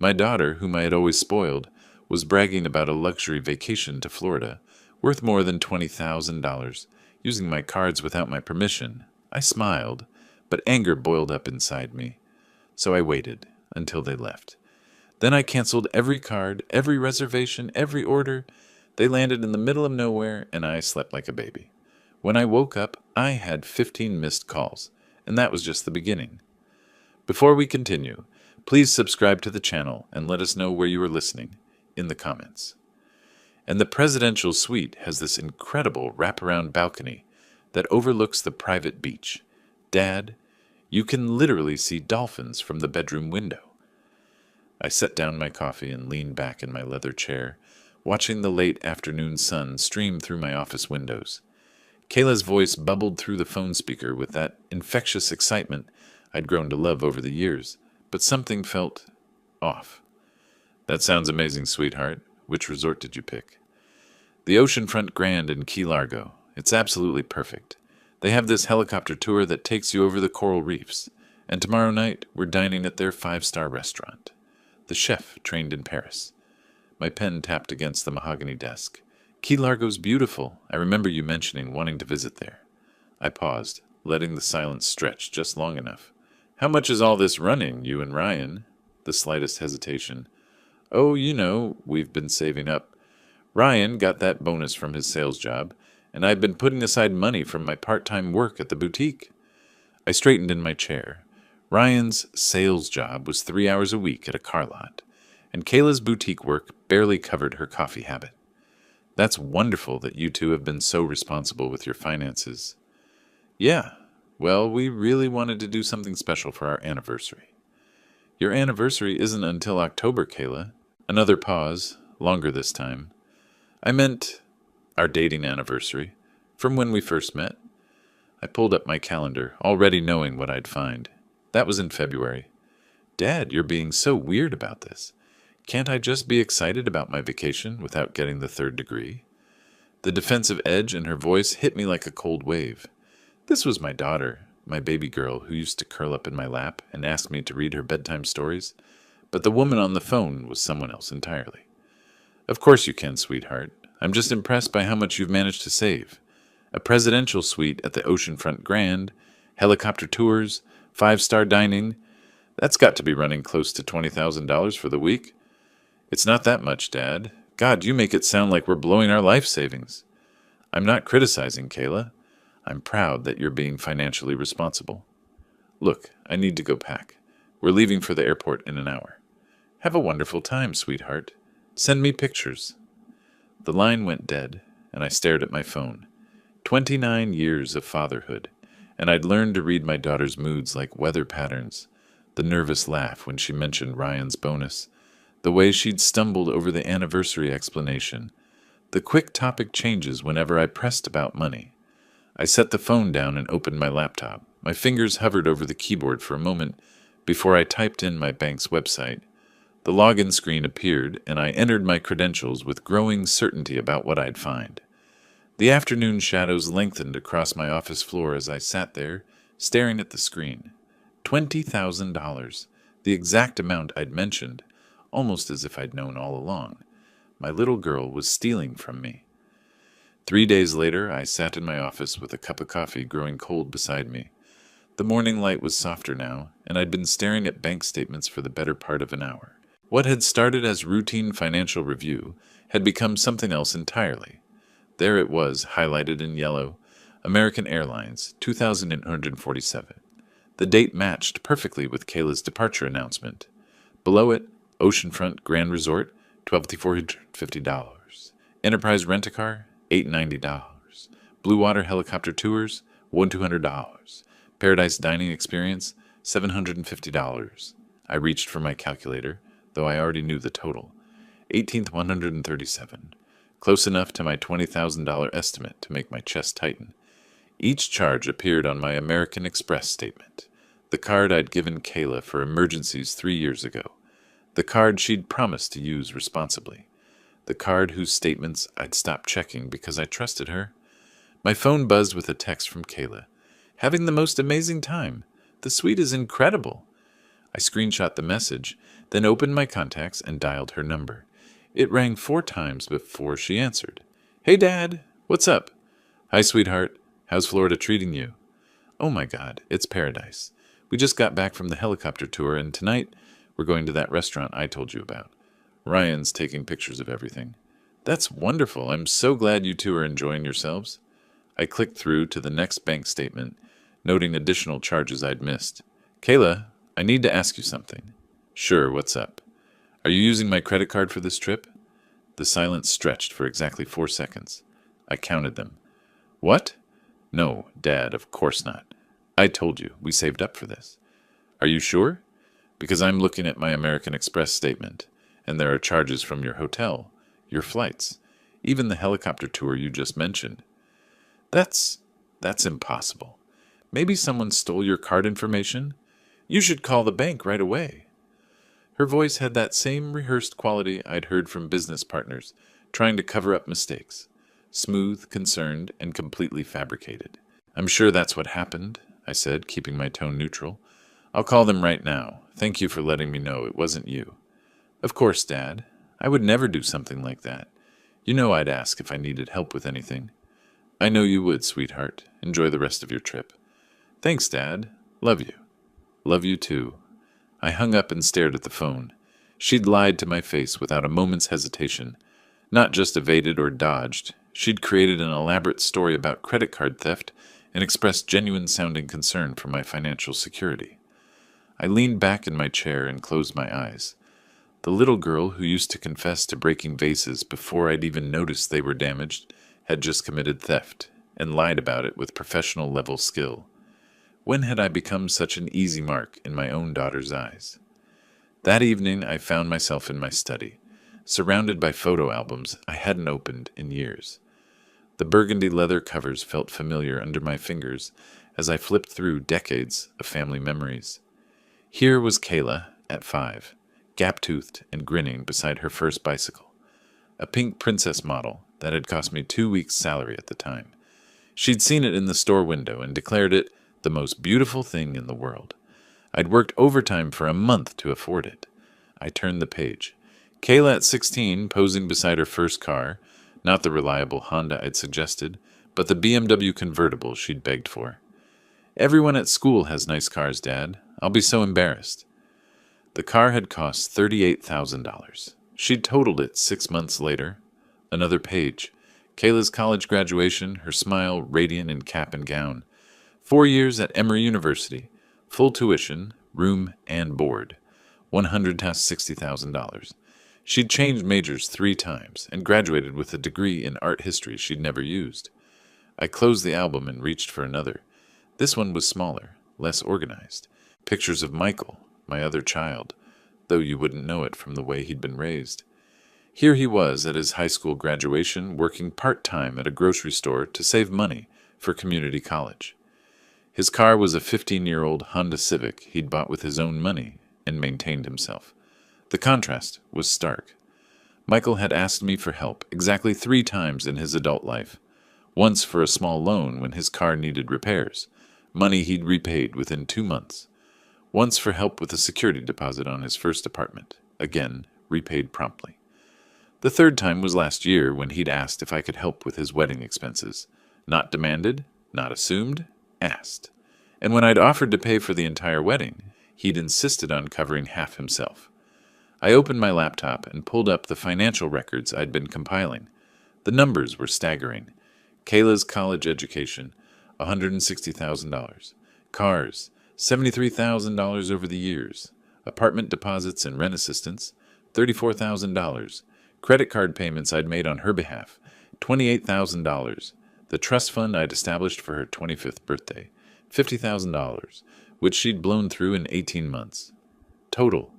My daughter, whom I had always spoiled, was bragging about a luxury vacation to Florida, worth more than $20,000, using my cards without my permission. I smiled, but anger boiled up inside me. So I waited until they left. Then I canceled every card, every reservation, every order. They landed in the middle of nowhere, and I slept like a baby. When I woke up, I had 15 missed calls, and that was just the beginning. Before we continue, please subscribe to the channel and let us know where you are listening in the comments. And the presidential suite has this incredible wraparound balcony that overlooks the private beach. Dad, you can literally see dolphins from the bedroom window. I set down my coffee and leaned back in my leather chair, watching the late afternoon sun stream through my office windows. Kayla's voice bubbled through the phone speaker with that infectious excitement I'd grown to love over the years, but something felt off. That sounds amazing, sweetheart. Which resort did you pick? The Oceanfront Grand in Key Largo. It's absolutely perfect. They have this helicopter tour that takes you over the coral reefs, and tomorrow night we're dining at their 5-star restaurant. The chef trained in Paris. My pen tapped against the mahogany desk. Key Largo's beautiful. I remember you mentioning wanting to visit there. I paused, letting the silence stretch just long enough. How much is all this running, you and Ryan? The slightest hesitation. Oh, we've been saving up. Ryan got that bonus from his sales job, and I've been putting aside money from my part-time work at the boutique. I straightened in my chair. Ryan's sales job was 3 hours a week at a car lot, and Kayla's boutique work barely covered her coffee habit. That's wonderful that you two have been so responsible with your finances. Yeah, well, we really wanted to do something special for our anniversary. Your anniversary isn't until October, Kayla. Another pause, longer this time. I meant our dating anniversary, from when we first met. I pulled up my calendar, already knowing what I'd find. That was in February. Dad, you're being so weird about this. Can't I just be excited about my vacation without getting the 3rd degree? The defensive edge in her voice hit me like a cold wave. This was my daughter, my baby girl who used to curl up in my lap and ask me to read her bedtime stories, but the woman on the phone was someone else entirely. Of course you can, sweetheart. I'm just impressed by how much you've managed to save. A presidential suite at the Oceanfront Grand, helicopter tours, 5-star dining. That's got to be running close to $20,000 for the week. It's not that much, Dad. God, you make it sound like we're blowing our life savings. I'm not criticizing, Kayla. I'm proud that you're being financially responsible. Look, I need to go pack. We're leaving for the airport in an hour. Have a wonderful time, sweetheart. Send me pictures. The line went dead, and I stared at my phone. 29 years of fatherhood, and I'd learned to read my daughter's moods like weather patterns. The nervous laugh when she mentioned Ryan's bonus. The way she'd stumbled over the anniversary explanation. The quick topic changes whenever I pressed about money. I set the phone down and opened my laptop. My fingers hovered over the keyboard for a moment before I typed in my bank's website. The login screen appeared, and I entered my credentials with growing certainty about what I'd find. The afternoon shadows lengthened across my office floor as I sat there, staring at the screen. $20,000, the exact amount I'd mentioned, almost as if I'd known all along. My little girl was stealing from me. 3 days later, I sat in my office with a cup of coffee growing cold beside me. The morning light was softer now, and I'd been staring at bank statements for the better part of an hour. What had started as routine financial review had become something else entirely. There it was, highlighted in yellow, American Airlines, 2,847. The date matched perfectly with Kayla's departure announcement. Below it, Oceanfront Grand Resort, $1,250. Enterprise Rent-A-Car, $890. Blue Water Helicopter Tours, $1,200. Paradise Dining Experience, $750. I reached for my calculator, though I already knew the total. 1,137. Close enough to my $20,000 estimate to make my chest tighten. Each charge appeared on my American Express statement, the card I'd given Kayla for emergencies 3 years ago, the card she'd promised to use responsibly, the card whose statements I'd stopped checking because I trusted her. My phone buzzed with a text from Kayla. Having the most amazing time. The suite is incredible. I screenshot the message, then opened my contacts and dialed her number. It rang 4 times before she answered. "Hey, Dad. What's up?" "Hi, sweetheart. How's Florida treating you?" "Oh my God, it's paradise. We just got back from the helicopter tour, and tonight we're going to that restaurant I told you about. Ryan's taking pictures of everything." "That's wonderful. I'm so glad you two are enjoying yourselves." I clicked through to the next bank statement, noting additional charges I'd missed. "Kayla, I need to ask you something." "Sure, what's up?" "Are you using my credit card for this trip?" The silence stretched for exactly 4 seconds. I counted them. "What?" "No, Dad, of course not. I told you, we saved up for this." "Are you sure?" "Because I'm looking at my American Express statement, and there are charges from your hotel, your flights, even the helicopter tour you just mentioned." That's impossible. Maybe someone stole your card information? You should call the bank right away." Her voice had that same rehearsed quality I'd heard from business partners, trying to cover up mistakes. Smooth, concerned, and completely fabricated. "I'm sure that's what happened," I said, keeping my tone neutral. "I'll call them right now. Thank you for letting me know it wasn't you." "Of course, Dad. I would never do something like that. You know I'd ask if I needed help with anything." "I know you would, sweetheart. Enjoy the rest of your trip." "Thanks, Dad. Love you." "Love you too." I hung up and stared at the phone. She'd lied to my face without a moment's hesitation. Not just evaded or dodged. She'd created an elaborate story about credit card theft and expressed genuine-sounding concern for my financial security. I leaned back in my chair and closed my eyes. The little girl who used to confess to breaking vases before I'd even noticed they were damaged had just committed theft and lied about it with professional-level skill. When had I become such an easy mark in my own daughter's eyes? That evening, I found myself in my study, surrounded by photo albums I hadn't opened in years. The burgundy leather covers felt familiar under my fingers as I flipped through decades of family memories. Here was Kayla, at 5, gap-toothed and grinning beside her first bicycle, a pink princess model that had cost me 2 weeks' salary at the time. She'd seen it in the store window and declared it the most beautiful thing in the world. I'd worked overtime for a month to afford it. I turned the page. Kayla at 16, posing beside her first car, not the reliable Honda I'd suggested, but the BMW convertible she'd begged for. "Everyone at school has nice cars, Dad. I'll be so embarrassed." The car had cost $38,000. She'd totaled it 6 months later. Another page. Kayla's college graduation, her smile radiant in cap and gown. 4 years at Emory University, full tuition, room and board, $160,000. She'd changed majors 3 times and graduated with a degree in art history she'd never used. I closed the album and reached for another. This one was smaller, less organized. Pictures of Michael, my other child, though you wouldn't know it from the way he'd been raised. Here he was at his high school graduation, working part-time at a grocery store to save money for community college. His car was a 15-year-old Honda Civic he'd bought with his own money and maintained himself. The contrast was stark. Michael had asked me for help exactly 3 times in his adult life. Once for a small loan when his car needed repairs, money he'd repaid within 2 months. Once for help with a security deposit on his first apartment, again repaid promptly. The 3rd time was last year when he'd asked if I could help with his wedding expenses. Not demanded, not assumed, asked. And when I'd offered to pay for the entire wedding, he'd insisted on covering half himself. I opened my laptop and pulled up the financial records I'd been compiling. The numbers were staggering. Kayla's college education, $160,000. Cars, $73,000 over the years. Apartment deposits and rent assistance, $34,000. Credit card payments I'd made on her behalf, $28,000. The trust fund I'd established for her 25th birthday, $50,000, which she'd blown through in 18 months. Total,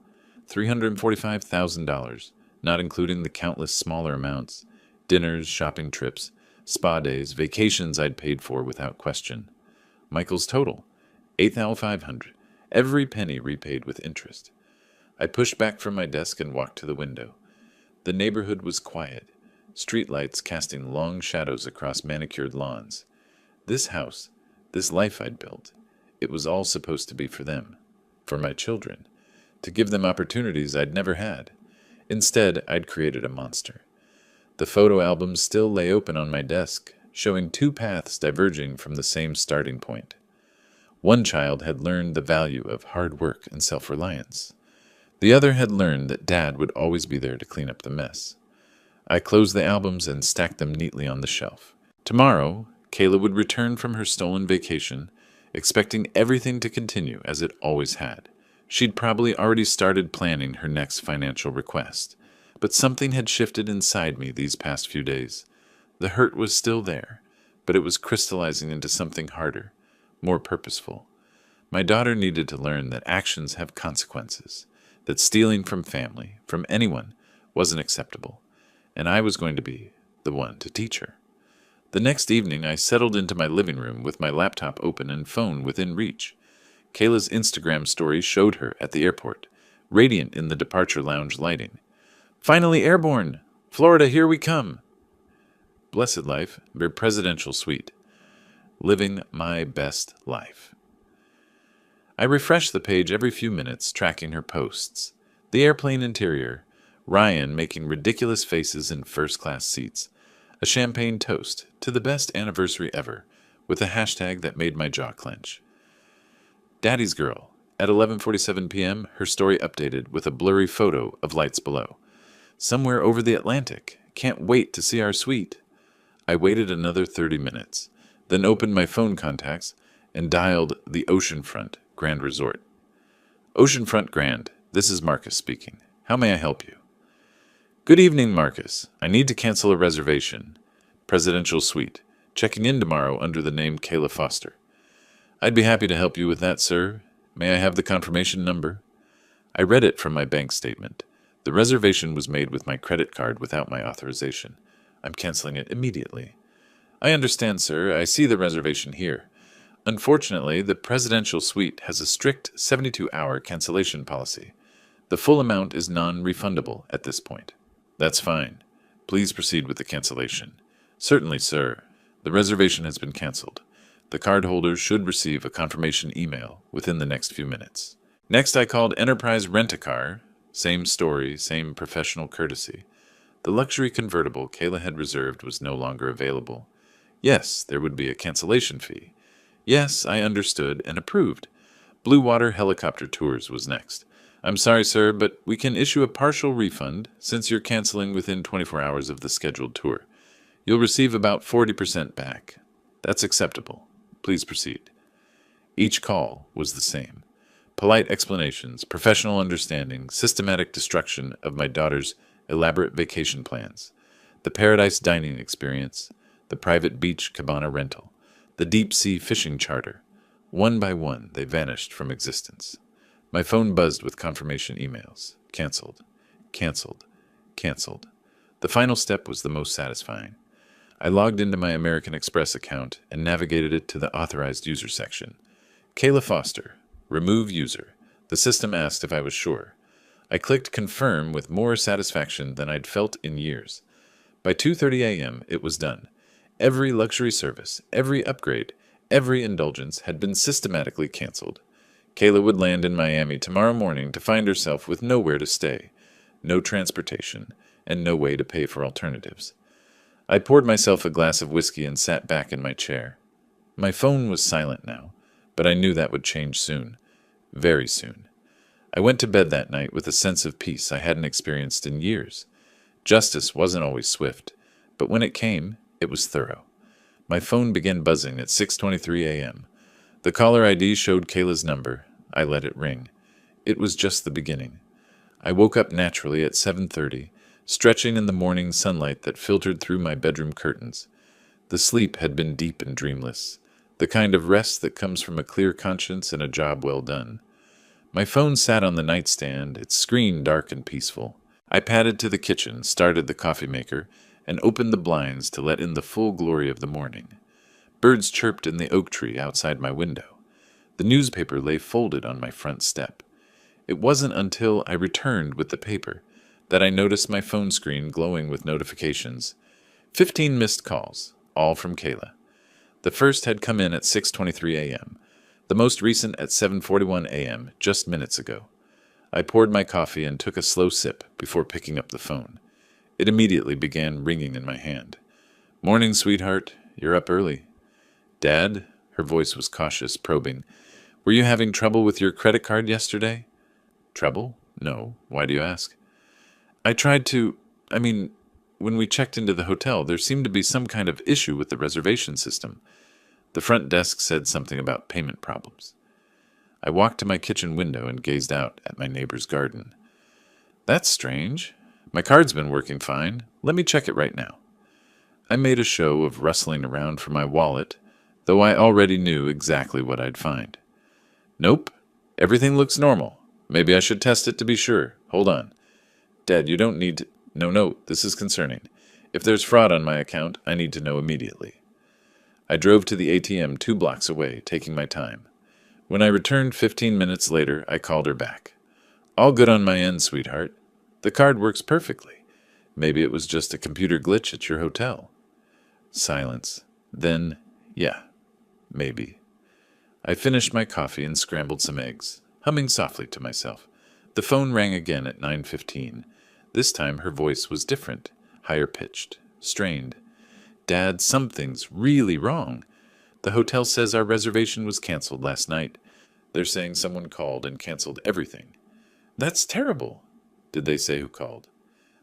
$345,000, not including the countless smaller amounts, dinners, shopping trips, spa days, vacations I'd paid for without question. Michael's total, $8,500, every penny repaid with interest. I pushed back from my desk and walked to the window. The neighborhood was quiet, streetlights casting long shadows across manicured lawns. This house, this life I'd built, it was all supposed to be for them, for my children, to give them opportunities I'd never had. Instead, I'd created a monster. The photo albums still lay open on my desk, showing two paths diverging from the same starting point. One child had learned the value of hard work and self-reliance. The other had learned that Dad would always be there to clean up the mess. I closed the albums and stacked them neatly on the shelf. Tomorrow, Kayla would return from her stolen vacation, expecting everything to continue as it always had. She'd probably already started planning her next financial request. But something had shifted inside me these past few days. The hurt was still there, but it was crystallizing into something harder, more purposeful. My daughter needed to learn that actions have consequences, that stealing from family, from anyone, wasn't acceptable, and I was going to be the one to teach her. The next evening, I settled into my living room with my laptop open and phone within reach. Kayla's Instagram story showed her at the airport, radiant in the departure lounge lighting. "Finally airborne! Florida, here we come!" Blessed life, their presidential suite. Living my best life. I refreshed the page every few minutes, tracking her posts. The airplane interior, Ryan making ridiculous faces in first-class seats, a champagne toast to the best anniversary ever, with a hashtag that made my jaw clench. Daddy's girl. At 11:47 p.m., her story updated with a blurry photo of lights below. "Somewhere over the Atlantic. Can't wait to see our suite." I waited another 30 minutes, then opened my phone contacts and dialed the Oceanfront Grand Resort. "Oceanfront Grand, this is Marcus speaking. How may I help you?" "Good evening, Marcus. I need to cancel a reservation. Presidential suite. Checking in tomorrow under the name Kayla Foster." "I'd be happy to help you with that, sir. May I have the confirmation number?" I read it from my bank statement. The reservation was made with my credit card without my authorization. I'm canceling it immediately. "I understand, sir. I see the reservation here. Unfortunately, the presidential suite has a strict 72-hour cancellation policy. The full amount is non-refundable at this point." "That's fine. Please proceed with the cancellation." "Certainly, sir. The reservation has been canceled. The cardholder should receive a confirmation email within the next few minutes." Next, I called Enterprise Rent-A-Car. Same story, same professional courtesy. The luxury convertible Kayla had reserved was no longer available. Yes, there would be a cancellation fee. Yes, I understood and approved. Blue Water Helicopter Tours was next. "I'm sorry, sir, but we can issue a partial refund since you're canceling within 24 hours of the scheduled tour. You'll receive about 40% back. That's acceptable. Please proceed." Each call was the same. Polite explanations, professional understanding, systematic destruction of my daughter's elaborate vacation plans, the paradise dining experience, the private beach cabana rental, the deep-sea fishing charter. One by one, they vanished from existence. My phone buzzed with confirmation emails. Canceled. Canceled. Canceled. The final step was the most satisfying. I logged into my American Express account and navigated it to the authorized user section. Kayla Foster. Remove user. The system asked if I was sure. I clicked confirm with more satisfaction than I'd felt in years. By 2:30 a.m., it was done. Every luxury service, every upgrade, every indulgence had been systematically canceled. Kayla would land in Miami tomorrow morning to find herself with nowhere to stay, no transportation, and no way to pay for alternatives. I poured myself a glass of whiskey and sat back in my chair. My phone was silent now, but I knew that would change soon. Very soon. I went to bed that night with a sense of peace I hadn't experienced in years. Justice wasn't always swift, but when it came, it was thorough. My phone began buzzing at 6:23 a.m. The caller ID showed Kayla's number. I let it ring. It was just the beginning. I woke up naturally at 7:30, stretching in the morning sunlight that filtered through my bedroom curtains. The sleep had been deep and dreamless, the kind of rest that comes from a clear conscience and a job well done. My phone sat on the nightstand, its screen dark and peaceful. I padded to the kitchen, started the coffee maker, and opened the blinds to let in the full glory of the morning. Birds chirped in the oak tree outside my window. The newspaper lay folded on my front step. It wasn't until I returned with the paper that I noticed my phone screen glowing with notifications. 15 missed calls, all from Kayla. The first had come in at 6:23 a.m., the most recent at 7:41 a.m., just minutes ago. I poured my coffee and took a slow sip before picking up the phone. It immediately began ringing in my hand. "Morning, sweetheart. You're up early." "Dad?" Her voice was cautious, probing. "Were you having trouble with your credit card yesterday?" "Trouble? No. Why do you ask?" "I tried to... I mean, when we checked into the hotel, there seemed to be some kind of issue with the reservation system. The front desk said something about payment problems." I walked to my kitchen window and gazed out at my neighbor's garden. "That's strange. My card's been working fine. Let me check it right now." I made a show of rustling around for my wallet, though I already knew exactly what I'd find. "Nope. Everything looks normal. Maybe I should test it to be sure. Hold on. Dad, you don't need to... No, this is concerning. If there's fraud on my account, I need to know immediately." I drove to the ATM 2 blocks away, taking my time. When I returned 15 minutes later, I called her back. "All good on my end, sweetheart. The card works perfectly. Maybe it was just a computer glitch at your hotel." Silence. Then, yeah, maybe. I finished my coffee and scrambled some eggs, humming softly to myself. The phone rang again at 9:15. This time her voice was different, higher-pitched, strained. "Dad, something's really wrong. The hotel says our reservation was canceled last night. They're saying someone called and canceled everything." "That's terrible." "Did they say who called?"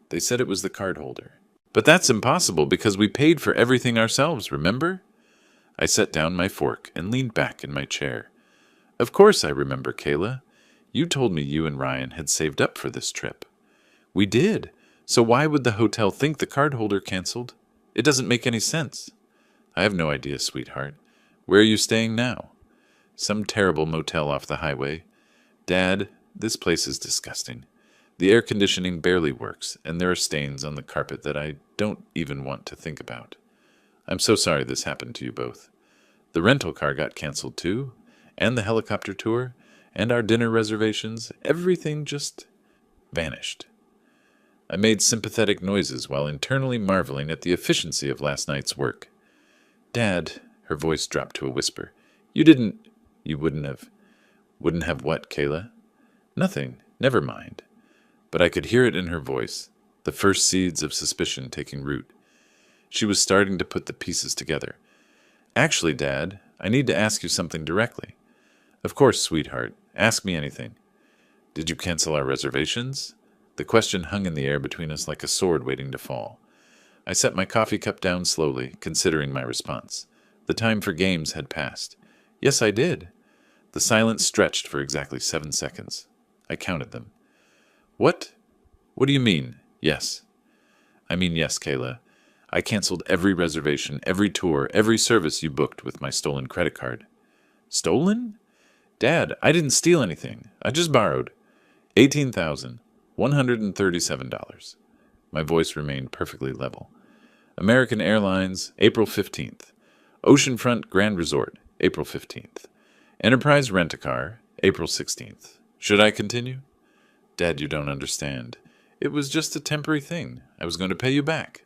"They said it was the cardholder." "But that's impossible because we paid for everything ourselves, remember?" I set down my fork and leaned back in my chair. "Of course I remember, Kayla. You told me you and Ryan had saved up for this trip." "We did. So why would the hotel think the cardholder canceled? It doesn't make any sense." "I have no idea, sweetheart. Where are you staying now?" "Some terrible motel off the highway." "Dad, this place is disgusting. The air conditioning barely works, and there are stains on the carpet that I don't even want to think about. I'm so sorry this happened to you both. The rental car got canceled too, and the helicopter tour, and our dinner reservations. Everything just vanished." I made sympathetic noises while internally marveling at the efficiency of last night's work. "Dad," her voice dropped to a whisper, "you didn't... You wouldn't have..." "Wouldn't have what, Kayla?" "Nothing. Never mind." But I could hear it in her voice, the first seeds of suspicion taking root. She was starting to put the pieces together. "Actually, Dad, I need to ask you something directly." "Of course, sweetheart. Ask me anything." "Did you cancel our reservations?" The question hung in the air between us like a sword waiting to fall. I set my coffee cup down slowly, considering my response. The time for games had passed. "Yes, I did." The silence stretched for exactly 7 seconds. I counted them. What do you mean, yes?" "I mean yes, Kayla. I canceled every reservation, every tour, every service you booked with my stolen credit card." "Stolen?" "Dad, I didn't steal anything. I just borrowed. $18,137. My voice remained perfectly level. "American Airlines, April 15th. Oceanfront Grand Resort, April 15th. Enterprise Rent-A-Car, April 16th. Should I continue?" "Dad, you don't understand. It was just a temporary thing. I was going to pay you back."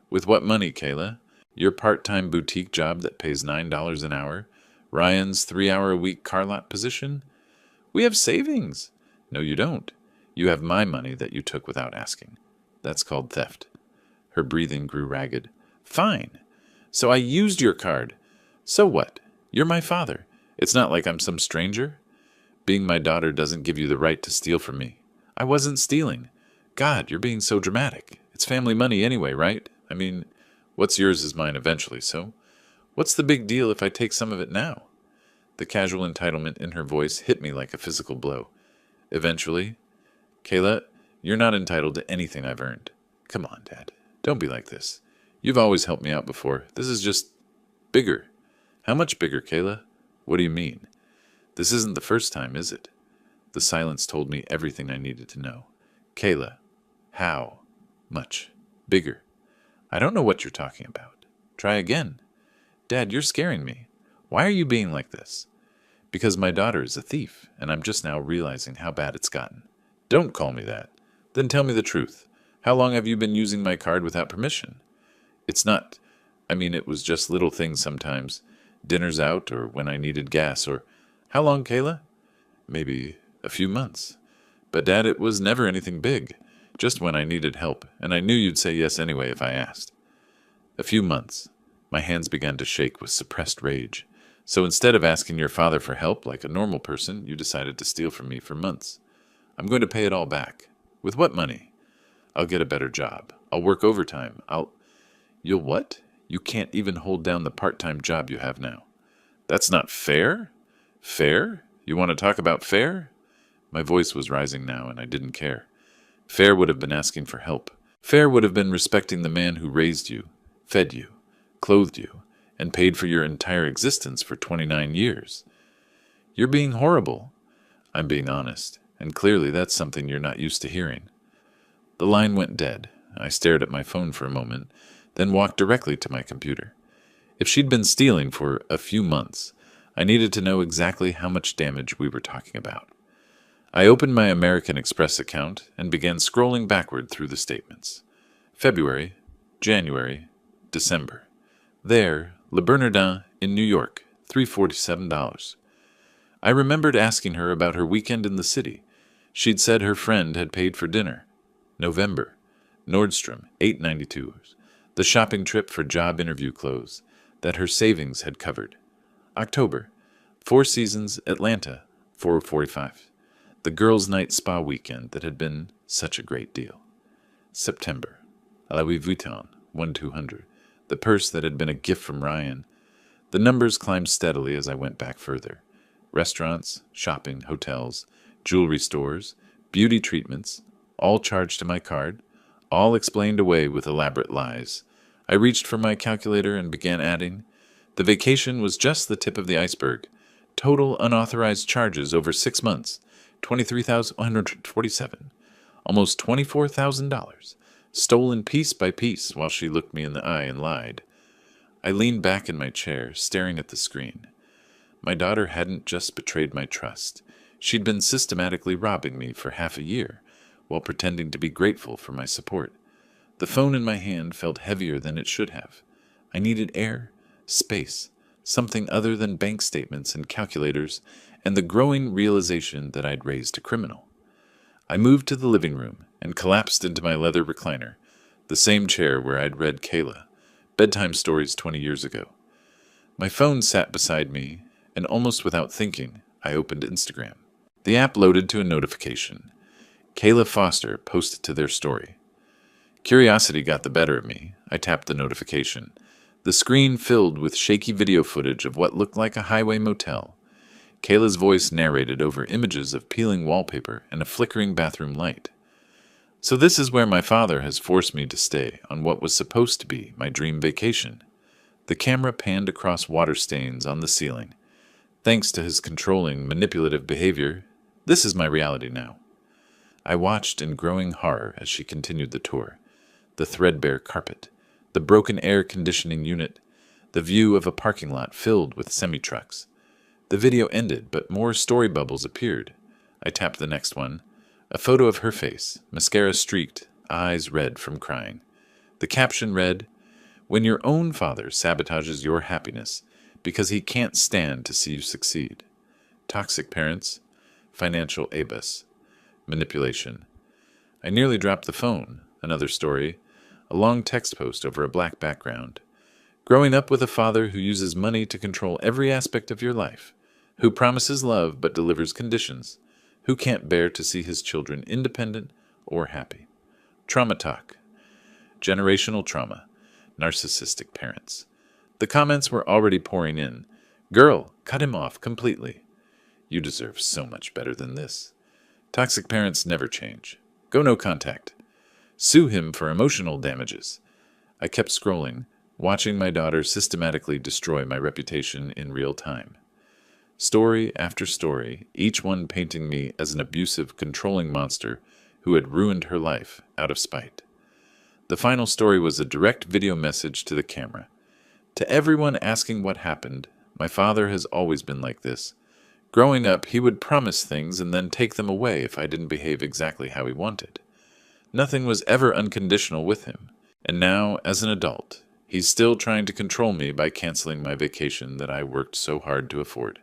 "With what money, Kayla? Your part-time boutique job that pays $9 an hour? Ryan's 3-hour-a-week car lot position?" "We have savings." "No, you don't. You have my money that you took without asking. That's called theft." Her breathing grew ragged. "Fine. So I used your card. So what? You're my father. It's not like I'm some stranger. Being my daughter doesn't give you the right to steal from me. I wasn't stealing. God, you're being so dramatic. It's family money anyway, right? I mean, what's yours is mine eventually, so what's the big deal if I take some of it now?" The casual entitlement in her voice hit me like a physical blow. "Eventually? Kayla, you're not entitled to anything I've earned. Come on, Dad. Don't be like this. You've always helped me out before. This is just bigger." "How much bigger, Kayla?" "What do you mean?" "This isn't the first time, is it?" The silence told me everything I needed to know. "Kayla, how much bigger?" "I don't know what you're talking about. Try again." "Dad, you're scaring me. Why are you being like this?" "Because my daughter is a thief, and I'm just now realizing how bad it's gotten." "Don't call me that. Then tell me the truth. How long have you been using my card without permission?" "It's not... I mean, it was just little things sometimes. Dinners out, or when I needed gas, or..." "How long, Kayla?" "Maybe a few months. But Dad, it was never anything big. Just when I needed help, and I knew you'd say yes anyway if I asked. A few months. My hands began to shake with suppressed rage. So instead of asking your father for help like a normal person, you decided to steal from me for months. I'm going to pay it all back. With what money? I'll get a better job. I'll work overtime. You'll what? You can't even hold down the part-time job you have now. That's not fair? Fair? You want to talk about fair? My voice was rising now, and I didn't care. Fair would have been asking for help. Fair would have been respecting the man who raised you, fed you, clothed you, and paid for your entire existence for 29 years. You're being horrible. I'm being honest, and clearly that's something you're not used to hearing. The line went dead. I stared at my phone for a moment, then walked directly to my computer. If she'd been stealing for a few months, I needed to know exactly how much damage we were talking about. I opened my American Express account and began scrolling backward through the statements. February, January, December. There, Le Bernardin in New York, $347. I remembered asking her about her weekend in the city. She'd said her friend had paid for dinner. November, Nordstrom, $892. The shopping trip for job interview clothes that her savings had covered. October, Four Seasons, Atlanta, $445. The girls' night spa weekend that had been such a great deal. September, Louis Vuitton, 1,200. The purse that had been a gift from Ryan. The numbers climbed steadily as I went back further. Restaurants, shopping, hotels, jewelry stores, beauty treatments, all charged to my card, all explained away with elaborate lies. I reached for my calculator and began adding. The vacation was just the tip of the iceberg. Total unauthorized charges over 6 months, $23,147. Almost $24,000. Stolen piece by piece while she looked me in the eye and lied. I leaned back in my chair, staring at the screen. My daughter hadn't just betrayed my trust. She'd been systematically robbing me for half a year, while pretending to be grateful for my support. The phone in my hand felt heavier than it should have. I needed air, space, something other than bank statements and calculators, and the growing realization that I'd raised a criminal. I moved to the living room and collapsed into my leather recliner, the same chair where I'd read Kayla, bedtime stories 20 years ago. My phone sat beside me, and almost without thinking, I opened Instagram. The app loaded to a notification. Kayla Foster posted to their story. Curiosity got the better of me. I tapped the notification. The screen filled with shaky video footage of what looked like a highway motel. Kayla's voice narrated over images of peeling wallpaper and a flickering bathroom light. So this is where my father has forced me to stay on what was supposed to be my dream vacation. The camera panned across water stains on the ceiling. Thanks to his controlling, manipulative behavior, this is my reality now. I watched in growing horror as she continued the tour. The threadbare carpet, the broken air conditioning unit, the view of a parking lot filled with semi-trucks. The video ended, but more story bubbles appeared. I tapped the next one. A photo of her face, mascara streaked, eyes red from crying. The caption read, "When your own father sabotages your happiness because he can't stand to see you succeed. Toxic parents, financial abus, manipulation." I nearly dropped the phone. Another story, a long text post over a black background. Growing up with a father who uses money to control every aspect of your life, who promises love but delivers conditions, who can't bear to see his children independent or happy. Trauma talk. Generational trauma. Narcissistic parents. The comments were already pouring in. Girl, cut him off completely. You deserve so much better than this. Toxic parents never change. Go no contact. Sue him for emotional damages. I kept scrolling, watching my daughter systematically destroy my reputation in real time. Story after story, each one painting me as an abusive, controlling monster who had ruined her life out of spite. The final story was a direct video message to the camera. To everyone asking what happened, my father has always been like this. Growing up, he would promise things and then take them away if I didn't behave exactly how he wanted. Nothing was ever unconditional with him. And now, as an adult, he's still trying to control me by canceling my vacation that I worked so hard to afford.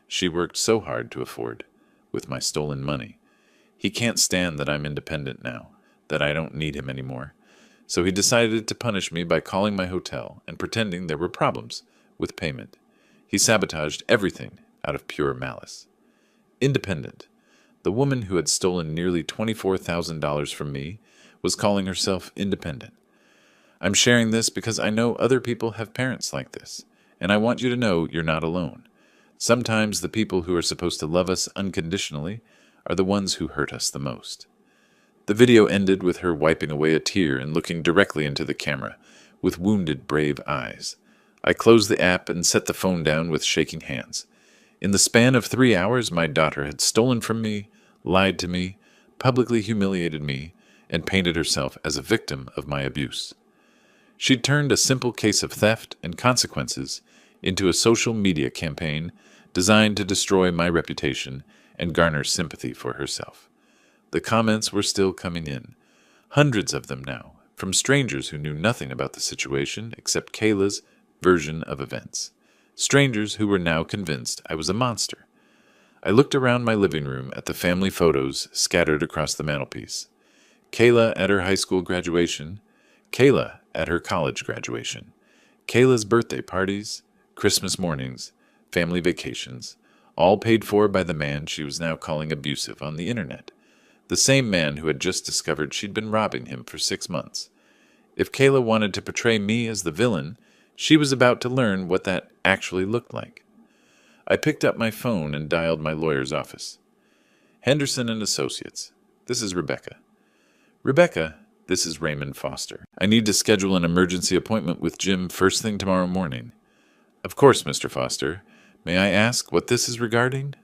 She worked so hard to afford, with my stolen money. He can't stand that I'm independent now, that I don't need him anymore. So he decided to punish me by calling my hotel and pretending there were problems with payment. He sabotaged everything out of pure malice. Independent. The woman who had stolen nearly $24,000 from me was calling herself independent. I'm sharing this because I know other people have parents like this, and I want you to know you're not alone. Sometimes the people who are supposed to love us unconditionally are the ones who hurt us the most. The video ended with her wiping away a tear and looking directly into the camera with wounded, brave eyes. I closed the app and set the phone down with shaking hands. In the span of 3 hours, my daughter had stolen from me, lied to me, publicly humiliated me, and painted herself as a victim of my abuse. She'd turned a simple case of theft and consequences into a social media campaign designed to destroy my reputation and garner sympathy for herself. The comments were still coming in, hundreds of them now, from strangers who knew nothing about the situation except Kayla's version of events. Strangers who were now convinced I was a monster. I looked around my living room at the family photos scattered across the mantelpiece. Kayla at her high school graduation, Kayla at her college graduation, Kayla's birthday parties, Christmas mornings, family vacations, all paid for by the man she was now calling abusive on the internet. The same man who had just discovered she'd been robbing him for 6 months. If Kayla wanted to portray me as the villain, she was about to learn what that actually looked like. I picked up my phone and dialed my lawyer's office. Henderson and Associates. This is Rebecca. Rebecca, this is Raymond Foster. I need to schedule an emergency appointment with Jim first thing tomorrow morning. Of course, Mr. Foster. May I ask what this is regarding?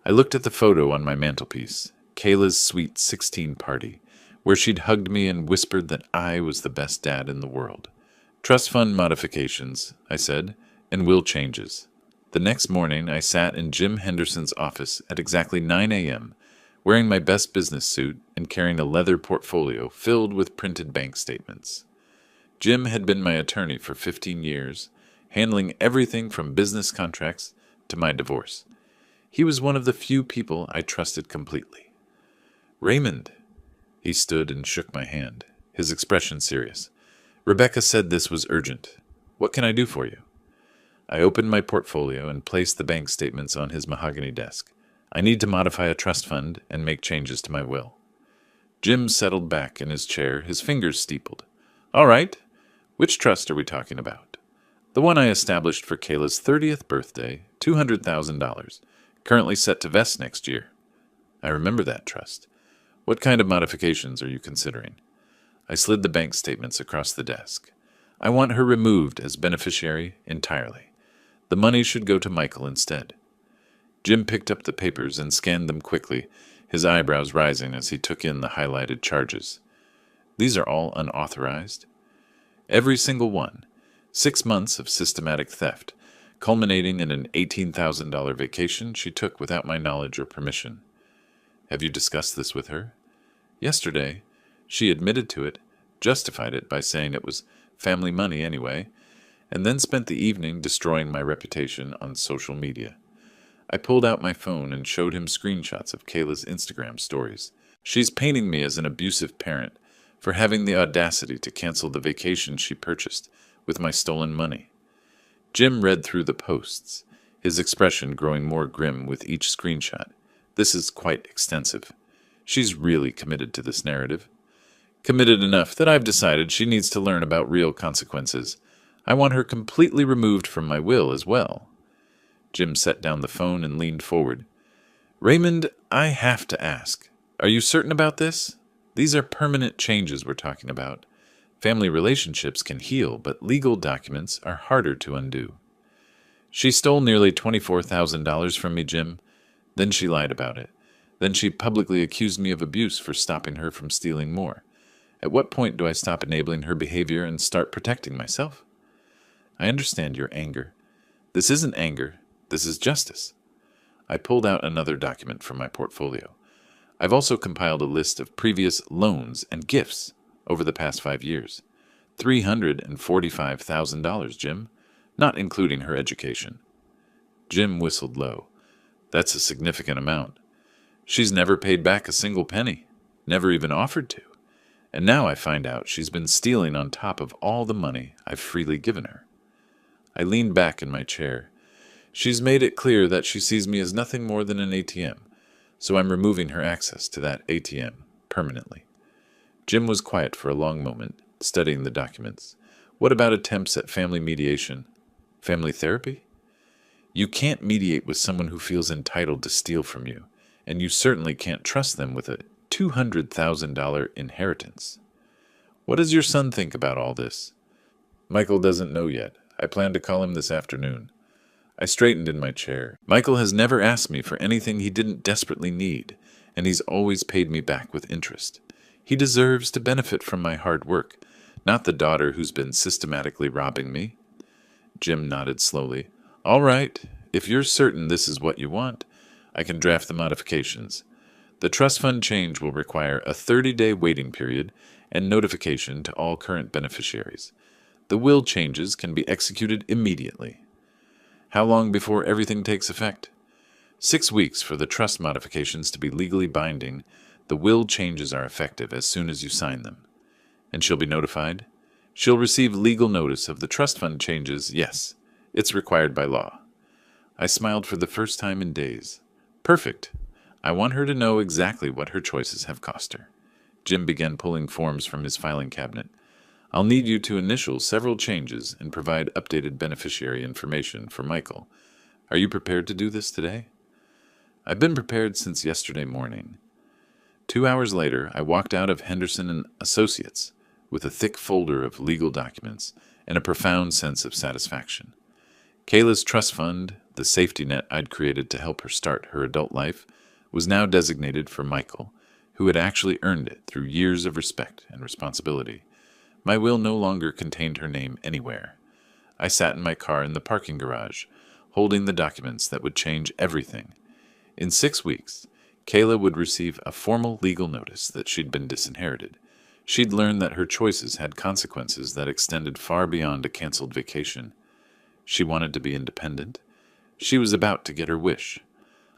I looked at the photo on my mantelpiece, Kayla's sweet 16 party, where she'd hugged me and whispered that I was the best dad in the world. Trust fund modifications, I said, and will changes. The next morning, I sat in Jim Henderson's office at exactly 9 a.m., wearing my best business suit and carrying a leather portfolio filled with printed bank statements. Jim had been my attorney for 15 years, handling everything from business contracts to my divorce. He was one of the few people I trusted completely. Raymond. He stood and shook my hand, his expression serious. Rebecca said this was urgent. What can I do for you? I opened my portfolio and placed the bank statements on his mahogany desk. I need to modify a trust fund and make changes to my will. Jim settled back in his chair, his fingers steepled. All right. Which trust are we talking about? The one I established for Kayla's 30th birthday, $200,000, currently set to vest next year. I remember that trust. What kind of modifications are you considering? I slid the bank statements across the desk. I want her removed as beneficiary entirely. The money should go to Michael instead. Jim picked up the papers and scanned them quickly, his eyebrows rising as he took in the highlighted charges. These are all unauthorized? Every single one. 6 months of systematic theft, culminating in an $18,000 vacation she took without my knowledge or permission. Have you discussed this with her? Yesterday, she admitted to it, justified it by saying it was family money anyway, and then spent the evening destroying my reputation on social media. I pulled out my phone and showed him screenshots of Kayla's Instagram stories. She's painting me as an abusive parent for having the audacity to cancel the vacation she purchased with my stolen money. Jim read through the posts, his expression growing more grim with each screenshot. This is quite extensive. She's really committed to this narrative. Committed enough that I've decided she needs to learn about real consequences. I want her completely removed from my will as well. Jim set down the phone and leaned forward. Raymond, I have to ask. Are you certain about this? These are permanent changes we're talking about. Family relationships can heal, but legal documents are harder to undo. She stole nearly $24,000 from me, Jim. Then she lied about it. Then she publicly accused me of abuse for stopping her from stealing more. At what point do I stop enabling her behavior and start protecting myself? I understand your anger. This isn't anger. This is justice. I pulled out another document from my portfolio. I've also compiled a list of previous loans and gifts over the past 5 years. $345,000, Jim, not including her education. Jim whistled low. That's a significant amount. She's never paid back a single penny, never even offered to. And now I find out she's been stealing on top of all the money I've freely given her. I leaned back in my chair. She's made it clear that she sees me as nothing more than an ATM, so I'm removing her access to that ATM permanently. Jim was quiet for a long moment, studying the documents. What about attempts at family mediation? Family therapy? You can't mediate with someone who feels entitled to steal from you, and you certainly can't trust them with a $200,000 inheritance. What does your son think about all this? Michael doesn't know yet. I plan to call him this afternoon. I straightened in my chair. Michael has never asked me for anything he didn't desperately need, and he's always paid me back with interest. He deserves to benefit from my hard work, not the daughter who's been systematically robbing me. Jim nodded slowly. All right, if you're certain this is what you want, I can draft the modifications. The trust fund change will require a 30-day waiting period and notification to all current beneficiaries. The will changes can be executed immediately. How long before everything takes effect? 6 weeks for the trust modifications to be legally binding. The will changes are effective as soon as you sign them. And she'll be notified? She'll receive legal notice of the trust fund changes, yes. It's required by law. I smiled for the first time in days. Perfect. I want her to know exactly what her choices have cost her. Jim began pulling forms from his filing cabinet. I'll need you to initial several changes and provide updated beneficiary information for Michael. Are you prepared to do this today? I've been prepared since yesterday morning. 2 hours later, I walked out of Henderson and Associates with a thick folder of legal documents and a profound sense of satisfaction. Kayla's trust fund, the safety net I'd created to help her start her adult life, was now designated for Michael, who had actually earned it through years of respect and responsibility. My will no longer contained her name anywhere. I sat in my car in the parking garage, holding the documents that would change everything. In 6 weeks, Kayla would receive a formal legal notice that she'd been disinherited. She'd learn that her choices had consequences that extended far beyond a canceled vacation. She wanted to be independent. She was about to get her wish.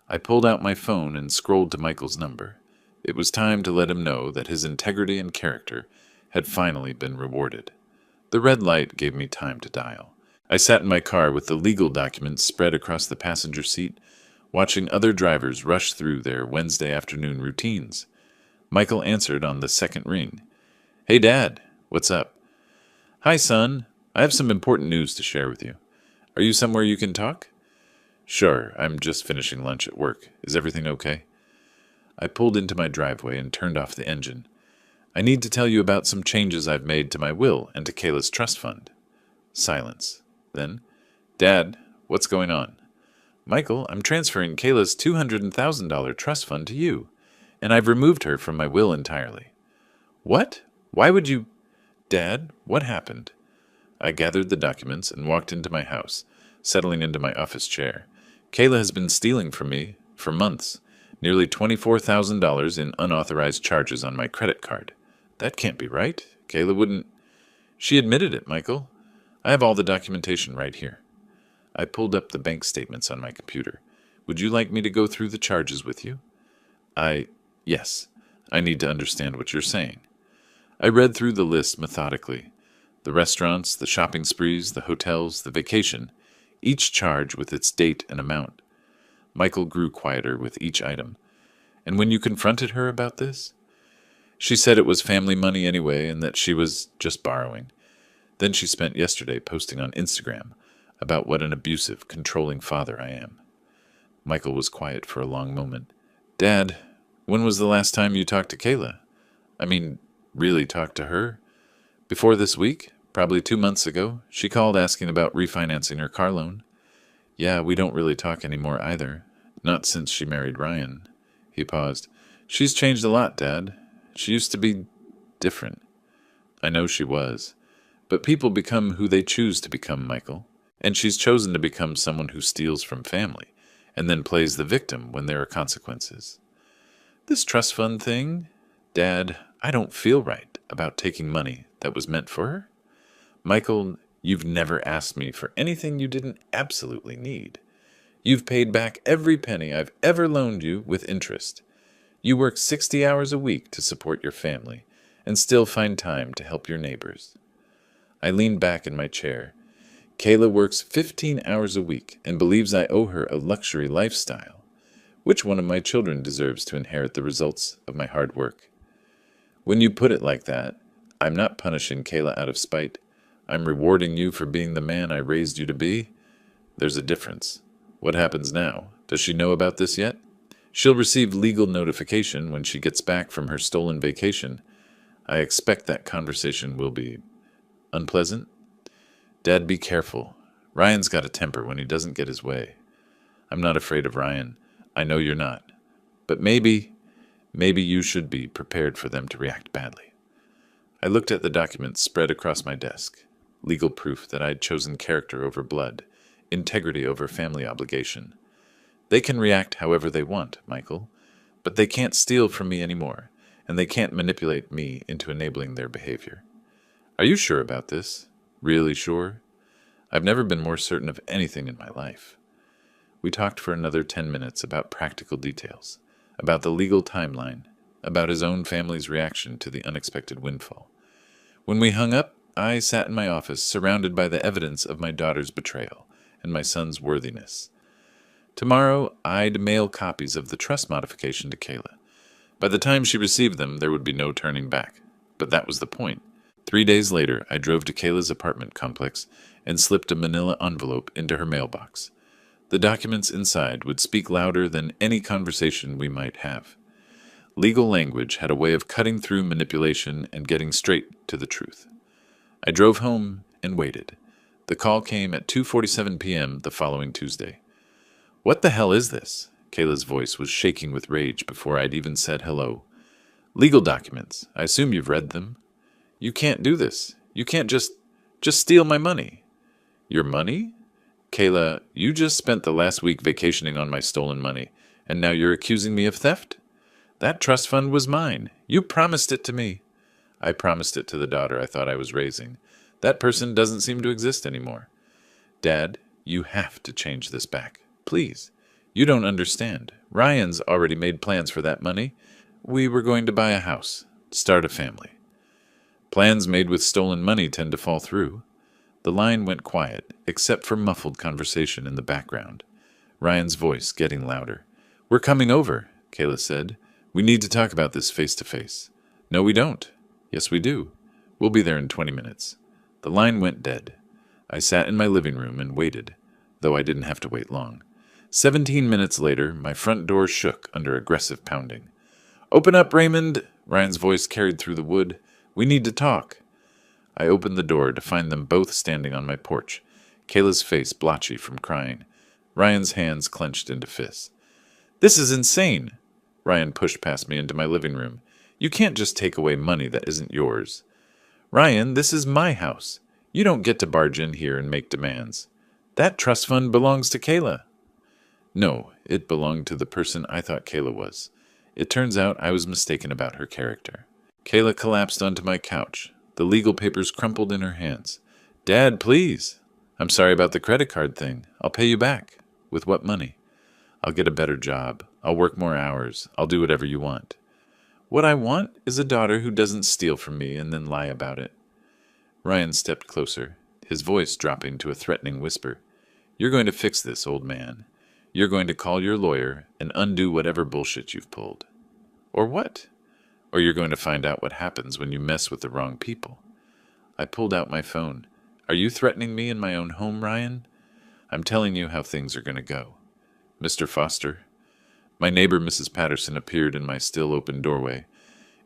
I pulled out my phone and scrolled to Michael's number. It was time to let him know that his integrity and character had finally been rewarded. The red light gave me time to dial. I sat in my car with the legal documents spread across the passenger seat, watching other drivers rush through their Wednesday afternoon routines. Michael answered on the second ring. Hey, Dad, what's up? Hi, son. I have some important news to share with you. Are you somewhere you can talk? Sure, I'm just finishing lunch at work. Is everything okay? I pulled into my driveway and turned off the engine. I need to tell you about some changes I've made to my will and to Kayla's trust fund. Silence. Then, Dad, what's going on? Michael, I'm transferring Kayla's $200,000 trust fund to you, and I've removed her from my will entirely. What? Why would you... Dad, what happened? I gathered the documents and walked into my house, settling into my office chair. Kayla has been stealing from me for months, nearly $24,000 in unauthorized charges on my credit card. That can't be right. Kayla wouldn't... She admitted it, Michael. I have all the documentation right here. I pulled up the bank statements on my computer. Would you like me to go through the charges with you? Yes. I need to understand what you're saying. I read through the list methodically. The restaurants, the shopping sprees, the hotels, the vacation, each charge with its date and amount. Michael grew quieter with each item. And when you confronted her about this? She said it was family money anyway and that she was just borrowing. Then she spent yesterday posting on Instagram about what an abusive, controlling father I am. Michael was quiet for a long moment. Dad, when was the last time you talked to Kayla? I mean, really talked to her? Before this week? Probably 2 months ago. She called asking about refinancing her car loan. Yeah, we don't really talk anymore either. Not since she married Ryan. He paused. She's changed a lot, Dad. She used to be different. I know she was. But people become who they choose to become, Michael. And she's chosen to become someone who steals from family, and then plays the victim when there are consequences. This trust fund thing? Dad, I don't feel right about taking money that was meant for her. Michael, you've never asked me for anything you didn't absolutely need. You've paid back every penny I've ever loaned you with interest. You work 60 hours a week to support your family and still find time to help your neighbors. I leaned back in my chair. Kayla works 15 hours a week and believes I owe her a luxury lifestyle. Which one of my children deserves to inherit the results of my hard work? When you put it like that, I'm not punishing Kayla out of spite. I'm rewarding you for being the man I raised you to be. There's a difference. What happens now? Does she know about this yet? She'll receive legal notification when she gets back from her stolen vacation. I expect that conversation will be unpleasant. Dad, be careful. Ryan's got a temper when he doesn't get his way. I'm not afraid of Ryan. I know you're not. But maybe you should be prepared for them to react badly. I looked at the documents spread across my desk. Legal proof that I'd chosen character over blood, integrity over family obligation. They can react however they want, Michael, but they can't steal from me anymore, and they can't manipulate me into enabling their behavior. Are you sure about this? Really sure? I've never been more certain of anything in my life. We talked for another 10 minutes about practical details, about the legal timeline, about his own family's reaction to the unexpected windfall. When we hung up, I sat in my office surrounded by the evidence of my daughter's betrayal and my son's worthiness. Tomorrow, I'd mail copies of the trust modification to Kayla. By the time she received them, there would be no turning back. But that was the point. 3 days later, I drove to Kayla's apartment complex and slipped a manila envelope into her mailbox. The documents inside would speak louder than any conversation we might have. Legal language had a way of cutting through manipulation and getting straight to the truth. I drove home and waited. The call came at 2:47 p.m. the following Tuesday. What the hell is this? Kayla's voice was shaking with rage before I'd even said hello. Legal documents. I assume you've read them. You can't do this. You can't just steal my money. Your money? Kayla, you just spent the last week vacationing on my stolen money, and now you're accusing me of theft? That trust fund was mine. You promised it to me. I promised it to the daughter I thought I was raising. That person doesn't seem to exist anymore. Dad, you have to change this back. Please. You don't understand. Ryan's already made plans for that money. We were going to buy a house, start a family. Plans made with stolen money tend to fall through. The line went quiet, except for muffled conversation in the background. Ryan's voice getting louder. We're coming over, Kayla said. We need to talk about this face to face. No, we don't. Yes, we do. We'll be there in 20 minutes. The line went dead. I sat in my living room and waited, though I didn't have to wait long. 17 minutes later, my front door shook under aggressive pounding. Open up, Raymond! Ryan's voice carried through the wood. We need to talk. I opened the door to find them both standing on my porch, Kayla's face blotchy from crying, Ryan's hands clenched into fists. This is insane! Ryan pushed past me into my living room. You can't just take away money that isn't yours. Ryan, this is my house. You don't get to barge in here and make demands. That trust fund belongs to Kayla. No, it belonged to the person I thought Kayla was. It turns out I was mistaken about her character. Kayla collapsed onto my couch. The legal papers crumpled in her hands. Dad, please. I'm sorry about the credit card thing. I'll pay you back. With what money? I'll get a better job. I'll work more hours. I'll do whatever you want. What I want is a daughter who doesn't steal from me and then lie about it. Ryan stepped closer, his voice dropping to a threatening whisper. You're going to fix this, old man. You're going to call your lawyer and undo whatever bullshit you've pulled. Or what? Or you're going to find out what happens when you mess with the wrong people. I pulled out my phone. Are you threatening me in my own home, Ryan? I'm telling you how things are going to go. Mr. Foster? My neighbor, Mrs. Patterson, appeared in my still open doorway.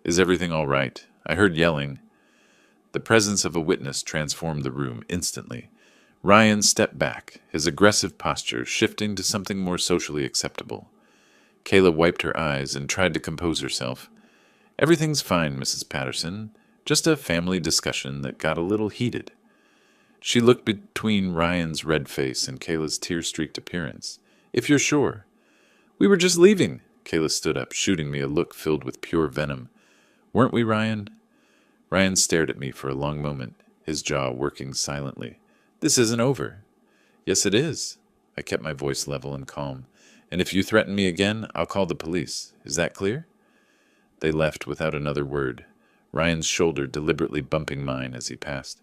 Is everything all right? I heard yelling. The presence of a witness transformed the room instantly. Ryan stepped back, his aggressive posture shifting to something more socially acceptable. Kayla wiped her eyes and tried to compose herself. Everything's fine, Mrs. Patterson. Just a family discussion that got a little heated. She looked between Ryan's red face and Kayla's tear-streaked appearance. If you're sure. We were just leaving. Kayla stood up, shooting me a look filled with pure venom. Weren't we, Ryan? Ryan stared at me for a long moment, his jaw working silently. This isn't over. Yes, it is. I kept my voice level and calm. And if you threaten me again, I'll call the police. Is that clear? They left without another word, Ryan's shoulder deliberately bumping mine as he passed.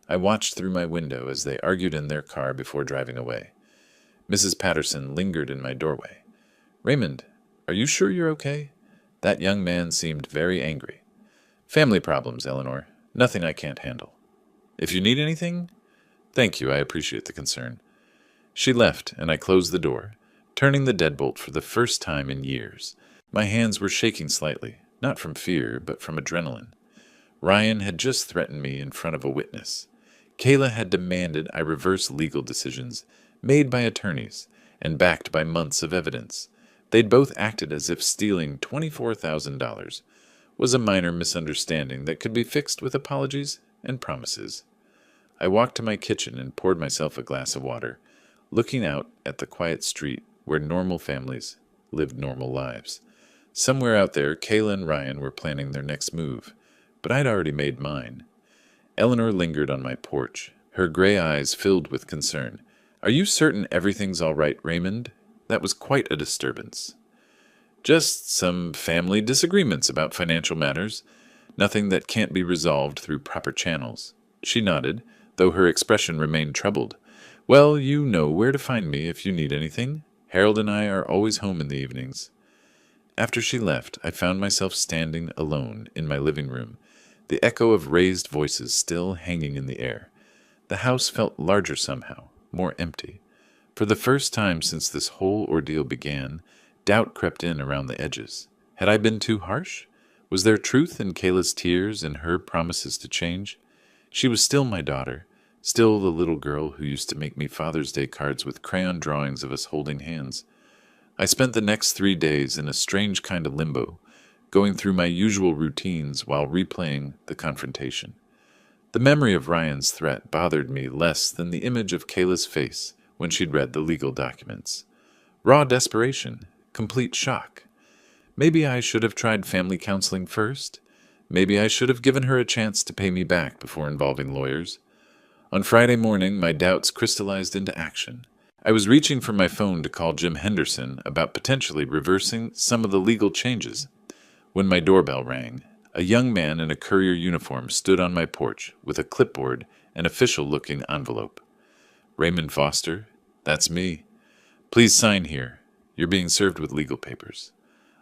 I watched through my window as they argued in their car before driving away. Mrs. Patterson lingered in my doorway. "Raymond, are you sure you're okay?" That young man seemed very angry. "Family problems, Eleanor. Nothing I can't handle. If you need anything?" "Thank you, I appreciate the concern." She left, and I closed the door, turning the deadbolt for the first time in years. My hands were shaking slightly, not from fear, but from adrenaline. Ryan had just threatened me in front of a witness. Kayla had demanded I reverse legal decisions, made by attorneys, and backed by months of evidence. They'd both acted as if stealing $24,000 was a minor misunderstanding that could be fixed with apologies and promises. I walked to my kitchen and poured myself a glass of water, looking out at the quiet street where normal families lived normal lives. Somewhere out there, Kayla and Ryan were planning their next move, but I'd already made mine. Eleanor lingered on my porch, her gray eyes filled with concern. "Are you certain everything's all right, Raymond?" That was quite a disturbance. "Just some family disagreements about financial matters. Nothing that can't be resolved through proper channels." She nodded, though her expression remained troubled. "Well, you know where to find me if you need anything. Harold and I are always home in the evenings." After she left, I found myself standing alone in my living room, the echo of raised voices still hanging in the air. The house felt larger somehow, more empty. For the first time since this whole ordeal began, doubt crept in around the edges. Had I been too harsh? Was there truth in Kayla's tears and her promises to change? She was still my daughter, still the little girl who used to make me Father's Day cards with crayon drawings of us holding hands. I spent the next 3 days in a strange kind of limbo, going through my usual routines while replaying the confrontation. The memory of Ryan's threat bothered me less than the image of Kayla's face when she'd read the legal documents. Raw desperation, complete shock. Maybe I should have tried family counseling first. Maybe I should have given her a chance to pay me back before involving lawyers. On Friday morning, my doubts crystallized into action. I was reaching for my phone to call Jim Henderson about potentially reversing some of the legal changes when my doorbell rang. A young man in a courier uniform stood on my porch with a clipboard and official-looking envelope. "Raymond Foster, that's me. Please sign here. You're being served with legal papers."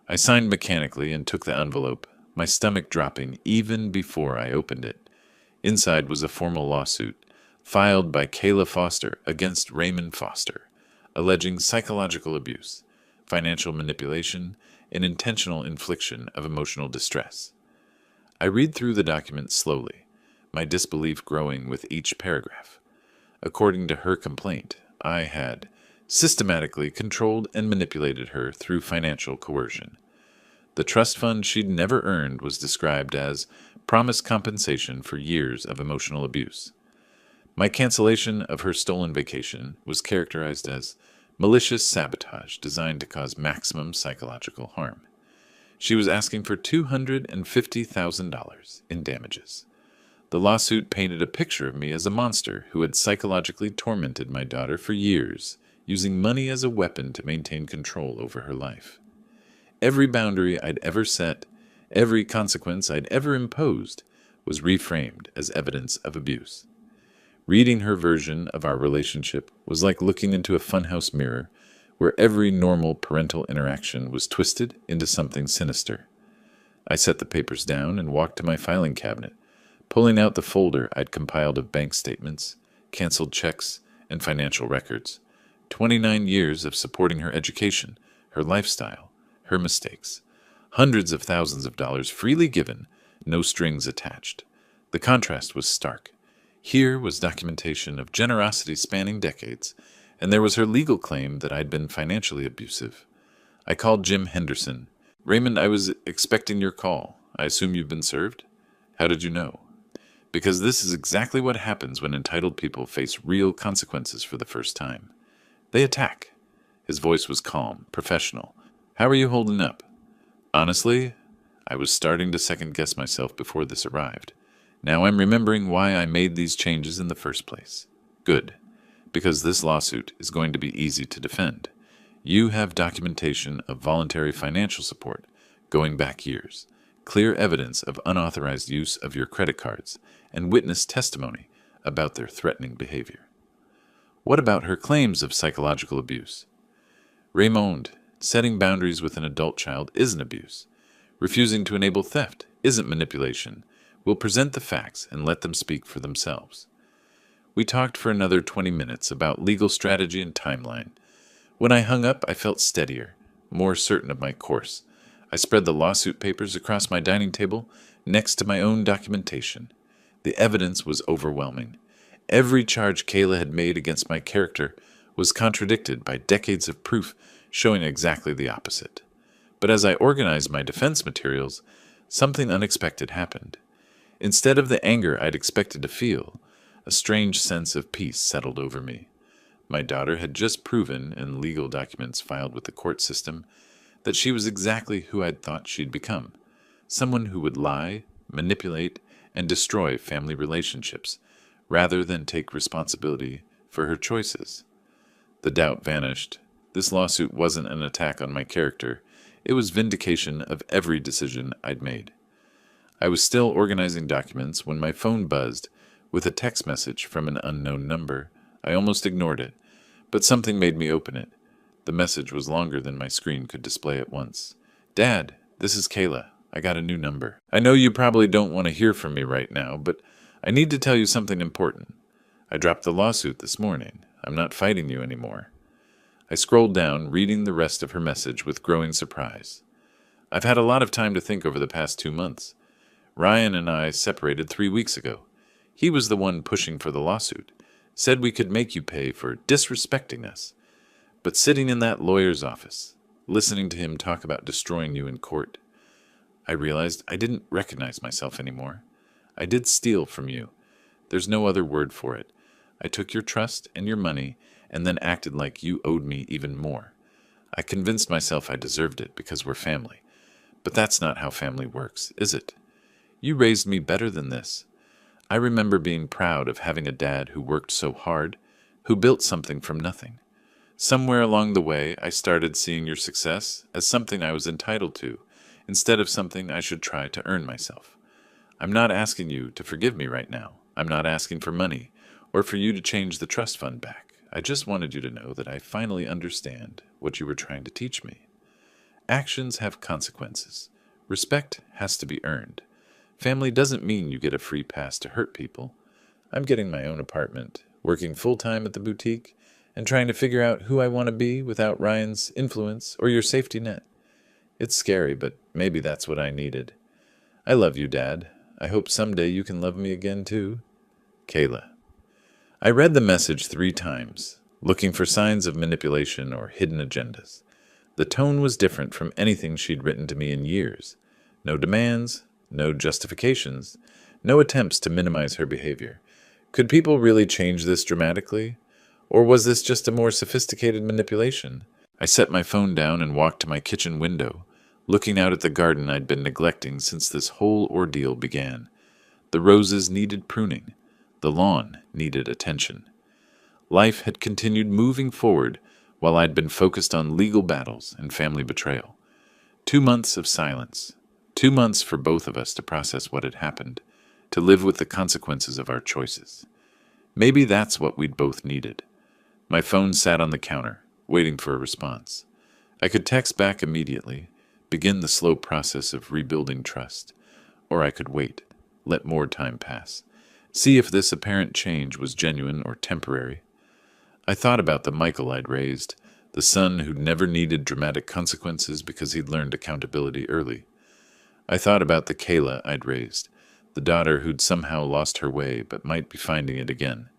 I signed mechanically and took the envelope, my stomach dropping even before I opened it. Inside was a formal lawsuit, filed by Kayla Foster against Raymond Foster, alleging psychological abuse, financial manipulation, and intentional infliction of emotional distress. I read through the document slowly, my disbelief growing with each paragraph. According to her complaint, I had systematically controlled and manipulated her through financial coercion. The trust fund she'd never earned was described as promised compensation for years of emotional abuse. My cancellation of her stolen vacation was characterized as malicious sabotage designed to cause maximum psychological harm. She was asking for $250,000 in damages. The lawsuit painted a picture of me as a monster who had psychologically tormented my daughter for years, using money as a weapon to maintain control over her life. Every boundary I'd ever set, every consequence I'd ever imposed, was reframed as evidence of abuse. Reading her version of our relationship was like looking into a funhouse mirror where every normal parental interaction was twisted into something sinister. I set the papers down and walked to my filing cabinet, pulling out the folder I'd compiled of bank statements, canceled checks, and financial records. 29 years of supporting her education, her lifestyle, her mistakes. Hundreds of thousands of dollars freely given, no strings attached. The contrast was stark. Here was documentation of generosity spanning decades, and there was her legal claim that I'd been financially abusive. I called Jim Henderson. "Raymond, I was expecting your call. I assume you've been served?" "How did you know?" "Because this is exactly what happens when entitled people face real consequences for the first time. They attack." His voice was calm, professional. "How are you holding up?" Honestly, I was starting to second-guess myself before this arrived. Now I'm remembering why I made these changes in the first place. Good, because this lawsuit is going to be easy to defend. You have documentation of voluntary financial support going back years. clear evidence of unauthorized use of your credit cards, and witness testimony about their threatening behavior. What about her claims of psychological abuse? Raymond, setting boundaries with an adult child isn't abuse. Refusing to enable theft isn't manipulation. We'll present the facts and let them speak for themselves. We talked for another 20 minutes about legal strategy and timeline. When I hung up, I felt steadier, more certain of my course. I spread the lawsuit papers across my dining table next to my own documentation. The evidence was overwhelming. Every charge Kayla had made against my character was contradicted by decades of proof showing exactly the opposite. But as I organized my defense materials, something unexpected happened. Instead of the anger I'd expected to feel, a strange sense of peace settled over me. My daughter had just proven, in legal documents filed with the court system, that she was exactly who I'd thought she'd become, someone who would lie, manipulate, and destroy family relationships, rather than take responsibility for her choices. The doubt vanished. This lawsuit wasn't an attack on my character. It was vindication of every decision I'd made. I was still organizing documents when my phone buzzed with a text message from an unknown number. I almost ignored it, but something made me open it. The message was longer than my screen could display at once. "Dad, this is Kayla. I got a new number. I know you probably don't want to hear from me right now, but I need to tell you something important. I dropped the lawsuit this morning. I'm not fighting you anymore." I scrolled down, reading the rest of her message with growing surprise. "I've had a lot of time to think over the past 2 months. Ryan and I separated 3 weeks ago. He was the one pushing for the lawsuit, said we could make you pay for disrespecting us. But sitting in that lawyer's office, listening to him talk about destroying you in court, I realized I didn't recognize myself anymore. I did steal from you. There's no other word for it. I took your trust and your money and then acted like you owed me even more. I convinced myself I deserved it because we're family. But that's not how family works, is it? You raised me better than this. I remember being proud of having a dad who worked so hard, who built something from nothing. Somewhere along the way, I started seeing your success as something I was entitled to, instead of something I should try to earn myself. I'm not asking you to forgive me right now. I'm not asking for money, or for you to change the trust fund back. I just wanted you to know that I finally understand what you were trying to teach me. Actions have consequences. Respect has to be earned. Family doesn't mean you get a free pass to hurt people. I'm getting my own apartment, working full-time at the boutique, and trying to figure out who I want to be without Ryan's influence or your safety net. It's scary, but maybe that's what I needed. I love you, Dad. I hope someday you can love me again, too. Kayla. I read the message 3 times, looking for signs of manipulation or hidden agendas. The tone was different from anything she'd written to me in years. No demands, no justifications, no attempts to minimize her behavior. Could people really change this dramatically? Or was this just a more sophisticated manipulation? I set my phone down and walked to my kitchen window, looking out at the garden I'd been neglecting since this whole ordeal began. The roses needed pruning. The lawn needed attention. Life had continued moving forward while I'd been focused on legal battles and family betrayal. 2 months of silence. 2 months for both of us to process what had happened, to live with the consequences of our choices. Maybe that's what we'd both needed. My phone sat on the counter, waiting for a response. I could text back immediately, begin the slow process of rebuilding trust, or I could wait, let more time pass, see if this apparent change was genuine or temporary. I thought about the Michael I'd raised, the son who'd never needed dramatic consequences because he'd learned accountability early. I thought about the Kayla I'd raised, the daughter who'd somehow lost her way but might be finding it again.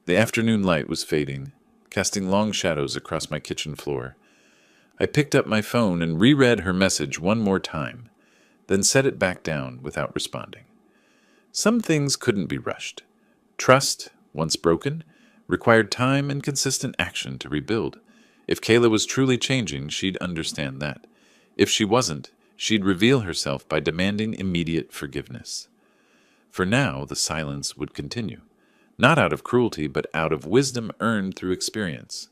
The afternoon light was fading, casting long shadows across my kitchen floor. I picked up my phone and reread her message one more time, then set it back down without responding. Some things couldn't be rushed. Trust, once broken, required time and consistent action to rebuild. If Kayla was truly changing, she'd understand that. If she wasn't, she'd reveal herself by demanding immediate forgiveness. For now, the silence would continue. Not out of cruelty, but out of wisdom earned through experience.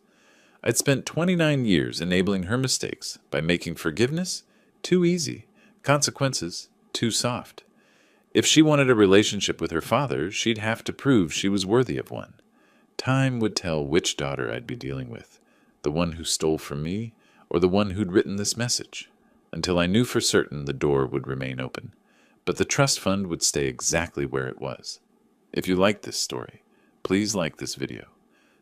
I'd spent 29 years enabling her mistakes by making forgiveness too easy, consequences too soft. If she wanted a relationship with her father, she'd have to prove she was worthy of one. Time would tell which daughter I'd be dealing with, the one who stole from me or the one who'd written this message. Until I knew for certain, the door would remain open, but the trust fund would stay exactly where it was. If you like this story, please like this video,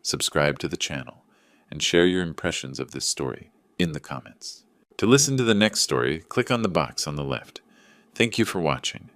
subscribe to the channel, and share your impressions of this story in the comments. To listen to the next story, click on the box on the left. Thank you for watching.